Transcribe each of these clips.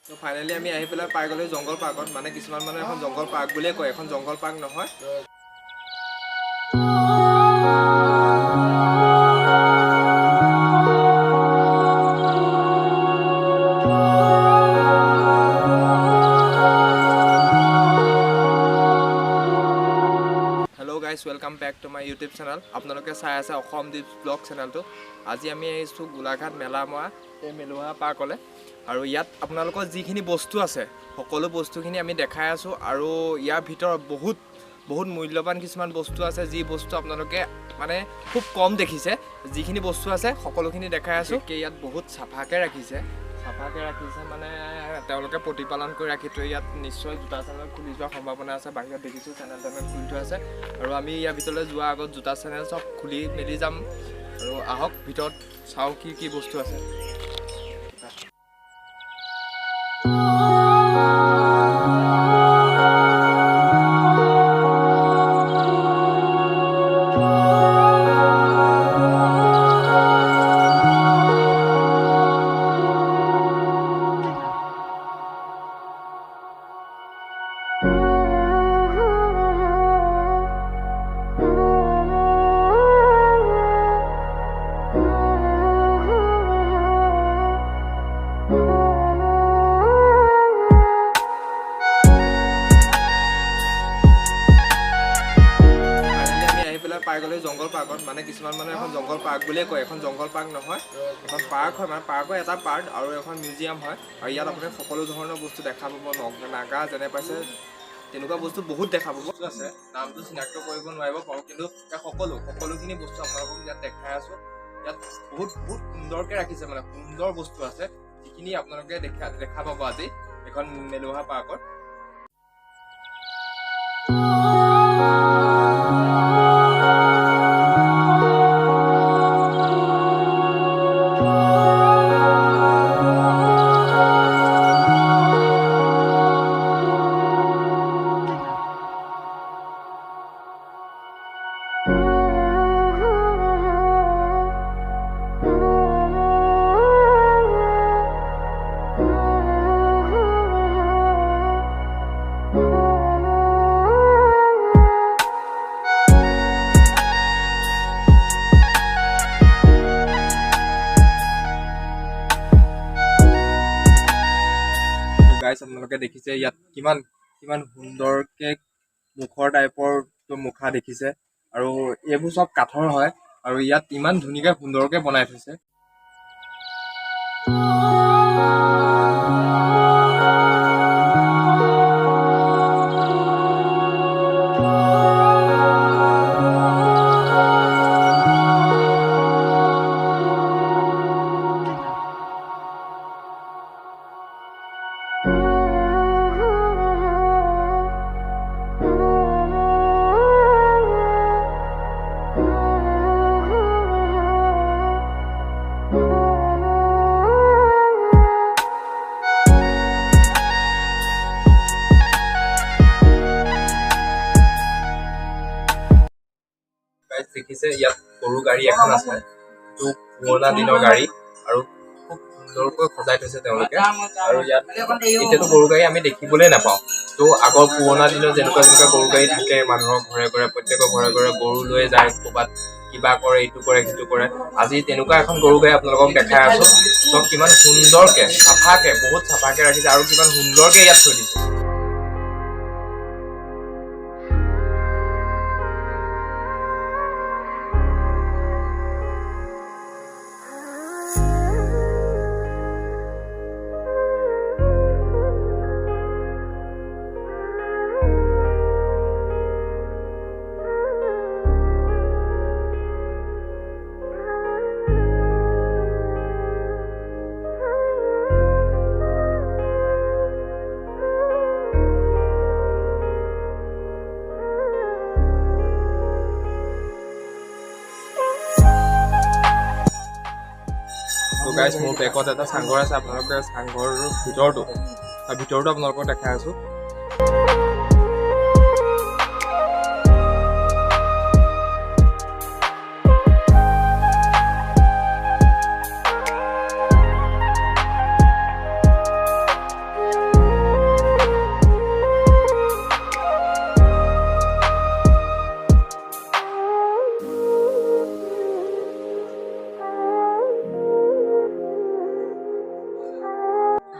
তো ফাইনেলি আমি আহি পেলাই পাই গ'লো জংঘল পাৰ্কত। মানে কিছুমান মানুহে এখন জংঘল পাৰ্ক বুলিয়ে কয়, এখন জংঘল পাৰ্ক নহয়। Hello' guys, welcome back to my YouTube channel. আপোনালোকে চাই আছে অসম দ্বীপ ব্লগ চেনেলটো। আজি আমি আহিছোঁ গোলাঘাট মেলামৰা এই মেলুহা পাৰ্কলৈ। আৰু ইয়াত আপোনালোকৰ যিখিনি বস্তু আছে সকলো বস্তুখিনি আমি দেখাই আছোঁ। আৰু ইয়াৰ ভিতৰত বহুত মূল্যৱান কিছুমান বস্তু আছে, যি বস্তু আপোনালোকে মানে খুব কম দেখিছে। যিখিনি বস্তু আছে সকলোখিনি দেখাই আছোঁ। ইয়াত বহুত চাফাকৈ ৰাখিছে মানে তেওঁলোকে প্ৰতিপালন কৰি ৰাখি থৈ ইয়াত নিশ্চয় জোতা চেনেল খুলি যোৱাৰ সম্ভাৱনা আছে। বাহিৰত দেখিছোঁ চেনেল খুলি থোৱা আছে। আৰু আমি ইয়াৰ ভিতৰলৈ যোৱাৰ আগত জোতা চেনেল চব খুলি মেলি যাম। আৰু আহক ভিতৰত চাওঁ কি বস্তু আছে। পাই গ'লো জংঘল পাৰ্কত। মানে কিছুমান মানুহে এখন জংঘল পাৰ্ক বুলিয়ে কয়, এখন জংঘল পাৰ্ক নহয়, এখন পাৰ্ক হয়। মানে পাৰ্কৰ এটা পাৰ্ট আৰু এখন মিউজিয়াম হয়। আৰু ইয়াত আপুনি সকলো ধৰণৰ বস্তু দেখা পাব। নাগা যেনে পাইছে তেনেকুৱা বস্তু বহুত দেখা পাব। বস্তু আছে, নামটো চিনাক্ত কৰিব নোৱাৰিব পাৰোঁ, কিন্তু ইয়াত সকলোখিনি বস্তু আপোনালোকক ইয়াত দেখাই আছোঁ। ইয়াত বহুত সুন্দৰকৈ ৰাখিছে, মানে সুন্দৰ বস্তু আছে, যিখিনি আপোনালোকে দেখা পাব আজি এখন মেলুহা পাৰ্কত। গাইজ, আপোনালোকে দেখিছে ইয়াত কিমান সুন্দৰকে মুখৰ টাইপৰ মুখা দেখিছে। আৰু এইবোৰ চব কাঠৰ হয়। আৰু ইয়াত ইমান ধুনীয়াকে সুন্দৰকে বনাই থৈছে। দেখিছে ইয়াত গৰু গাড়ী এখন আছে, যিটো পুৰণা দিনৰ গাড়ী আৰু খুব সুন্দৰকৈ সজাই থৈছে তেওঁলোকে। আৰু ইয়াত এতিয়াতো গৰু গাড়ী আমি দেখিবলৈ নাপাওঁ। তো আগৰ পুৰণা দিনৰ যেনেকুৱা গৰু গাড়ী থাকে, মানুহৰ ঘৰে প্ৰত্যেকৰ ঘৰে গৰু লৈ যায়, ক'ৰবাত কিবা কৰে, ইটো কৰে সিটো কৰে। আজি তেনেকুৱা এখন গৰু গাড়ী আপোনালোকক দেখাই আছো। তো কিমান সুন্দৰকে চাফাকে, বহুত চাফাকে ৰাখিছে আৰু কিমান সুন্দৰকে ইয়াত থৈ দিছে। তো গাইজ, মোৰ বেকত এটা চাংঘৰ আছে। আপোনালোকে চাংঘৰৰ ভিতৰতো আপোনালোকক দেখাই আছোঁ।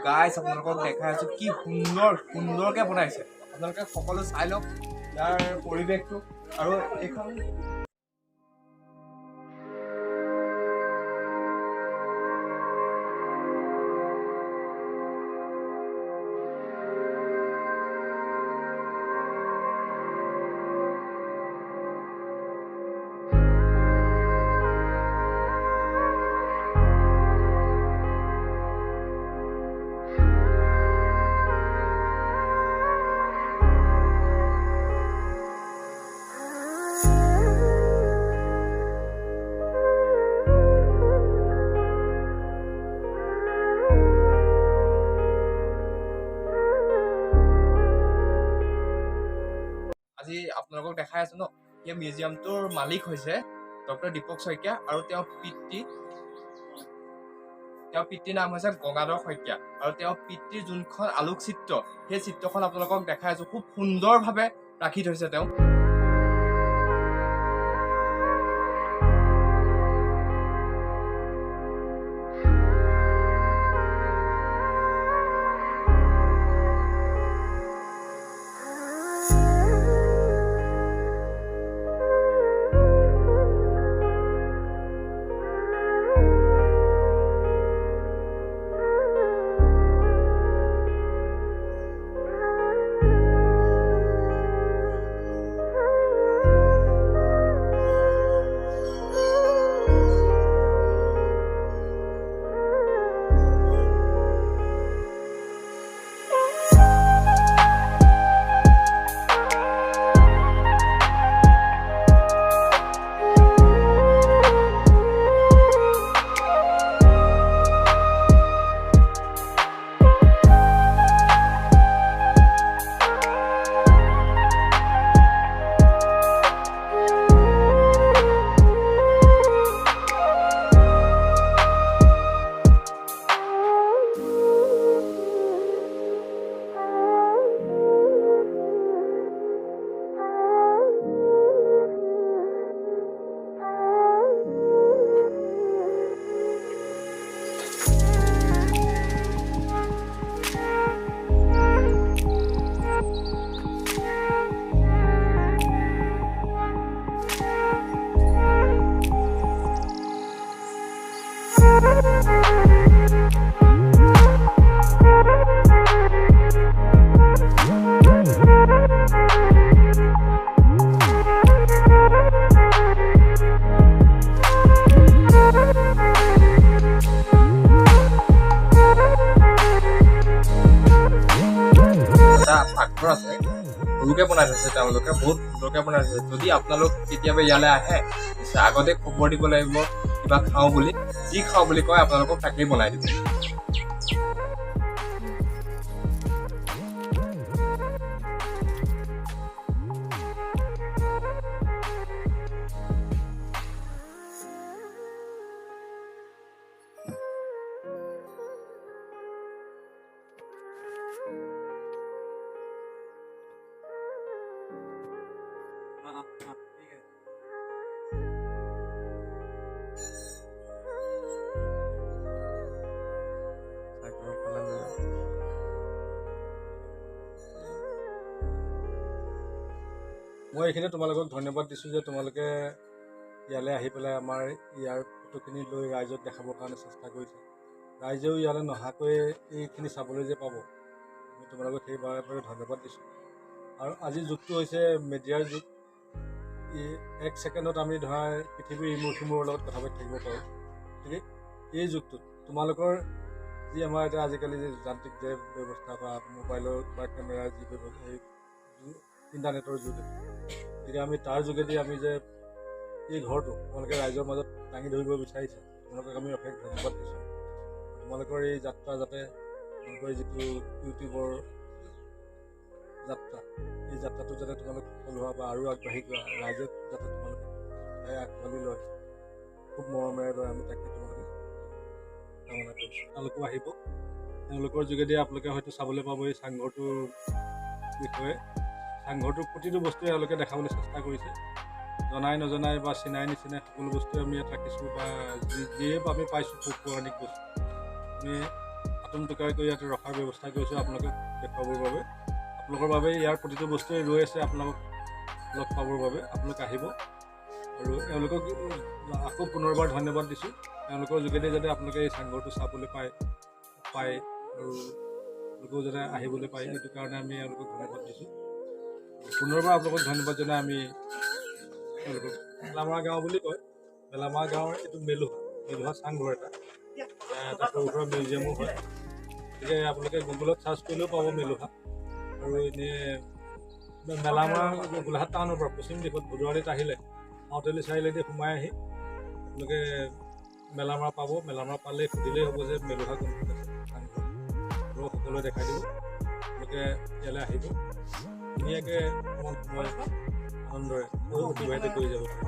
গাইছ আপোনালোকক দেখাই আছোঁ কি সুন্দৰকৈ বনাইছে। আপোনালোকে সকলো চাই লওক ইয়াৰ পৰিৱেশটো। আৰু এইখন আজি আপোনালোকক দেখাই আছো ন, এই মিউজিয়ামটোৰ মালিক হৈছে ডক্টৰ দীপক শইকীয়া আৰু তেওঁৰ পিতৃৰ নাম হৈছে গংগাধৰ শইকীয়া। আৰু তেওঁৰ পিতৃৰ যোনখন আলোকচিত্ৰ, সেই চিত্ৰখন আপোনালোকক দেখাই আছো। খুব সুন্দৰভাৱে ৰাখি থৈছে তেওঁ। পাকঘৰ আছে, সৰুকে বনাই থৈছে তেওঁলোকে, বহুত সুন্দৰকে বনাই থৈছে। যদি আপোনালোক কেতিয়াবা ইয়ালৈ আহে, আগতে খবৰ দিব লাগিব কিবা খাওঁ বুলি, যি খাওঁ বুলি কয় আপোনালোকক তাকেই বনাই দিব। মই এইখিনি তোমালোকক ধন্যবাদ দিছোঁ যে তোমালোকে ইয়ালৈ আহি পেলাই আমাৰ ইয়াৰ ফটোখিনি লৈ ৰাইজক দেখাবৰ কাৰণে চেষ্টা কৰিছে। ৰাইজেও ইয়ালৈ নহাকৈ এইখিনি চাবলৈ যে পাব, আমি তোমালোকক সেইবাৰে ধন্যবাদ দিছোঁ। আৰু আজিৰ যুগটো হৈছে মিডিয়াৰ যুগ। এক ছেকেণ্ডত আমি ধৰা পৃথিৱীৰ ইমূৰ সিমূৰৰ লগত কথা পাতি থাকিব পাৰোঁ। গতিকে এই যুগটোত তোমালোকৰ যি আমাৰ এতিয়া আজিকালি যি যান্ত্ৰিক যে ব্যৱস্থা বা মোবাইলৰ বা কেমেৰাৰ যি ব্যৱস্থা, এই ইণ্টাৰনেটৰ যুগ, গতিকে আমি তাৰ যোগেদি আমি যে এই ঘৰটো তোমালোকে ৰাইজৰ মাজত দাঙি ধৰিব বিচাৰিছে, তোমালোকক আমি অশেষ ধন্যবাদ দিছোঁ। তোমালোকৰ এই যাত্ৰা যাতে, তোমালোকৰ যিটো ইউটিউবৰ যাত্ৰা, এই যাত্ৰাটো যাতে তোমালোক সফল হোৱা বা আৰু আগবাঢ়ি যোৱা, ৰাইজে যাতে তোমালোকে আগবাঢ়ি লয়, খুব মৰমেৰে লয়, আমি তাকে তোমালোকে কামনা কৰিছোঁ। তেওঁলোকেও আহিব, তেওঁলোকৰ যোগেদি আপোনালোকে হয়তো চাবলৈ পাব এই চাংঘৰটোৰ বিষয়ে। চাংঘৰটোৰ প্ৰতিটো বস্তুৱে এওঁলোকে দেখাবলৈ চেষ্টা কৰিছে, জনাই নজনাই বা চিনাই নিচিনাই সকলো বস্তুৱে আমি ইয়াত ৰাখিছোঁ, বা যিয়ে আমি পাইছোঁ পৌৰাণিক বস্তু আমি আটোমটোকাই কৰি ইয়াতে ৰখাৰ ব্যৱস্থা কৰিছোঁ আপোনালোকক দেখুৱাবৰ বাবে। আপোনালোকৰ বাবে ইয়াৰ প্ৰতিটো বস্তুৱে ৰৈ আছে আপোনালোক লগ পাবৰ বাবে। আপোনালোক আহিব আৰু এওঁলোকক আকৌ পুনৰবাৰ ধন্যবাদ দিছোঁ। তেওঁলোকৰ যোগেদি যাতে আপোনালোকে এই চাংঘৰটো চাবলৈ পায় আৰু তেওঁলোকেও যাতে আহিবলৈ পায়, সেইটো কাৰণে আমি এওঁলোকক ধন্যবাদ দিছোঁ। পুনৰবাৰ আপোনালোকক ধন্যবাদ জনাই আমি তেওঁলোকক মেলামৰা গাঁও বুলি কয়, মেলামৰা গাঁৱৰ এইটো মেলুহা চাংঘৰ এটা সৰু সুৰা মিউজিয়ামো হয়। গতিকে আপোনালোকে গুগলত চাৰ্চ কৰিলেও পাব মেলুহা। আৰু এনেই মেলামৰা গোলাঘাট টাউনৰ পৰা পশ্চিম দিশত বুধৱাৰীত আহিলে আউতেলি চাৰিআলিতে সোমাই আহি আপোনালোকে মেলামৰা পাব। মেলামৰা পালেই সুধিলেই হ'ব যে মেলুহা কোনখন আছে চাংঘৰ, আৰু সকলোৱে দেখাই দিব। আপোনালোকে ইয়ালৈ আহিব, ধুনীয়াকৈ অকণমান সময় আনন্দৰে অতিবাহিত কৰি যাব পাৰিব।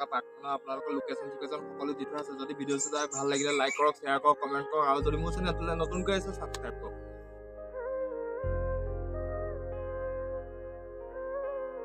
প্ৰাৰ্থনা আপোনালোকৰ লোকেশ্যন সকলো দি থোৱা আছে। যদি ভিডিঅ' চাই ভাল লাগিলে লাইক কৰক, শ্বেয়াৰ কৰক, কমেণ্ট কৰক, আৰু যদি মোৰ চেনেলটোলৈ নতুনকৈ আছে ছাবস্ক্ৰাইব কৰক।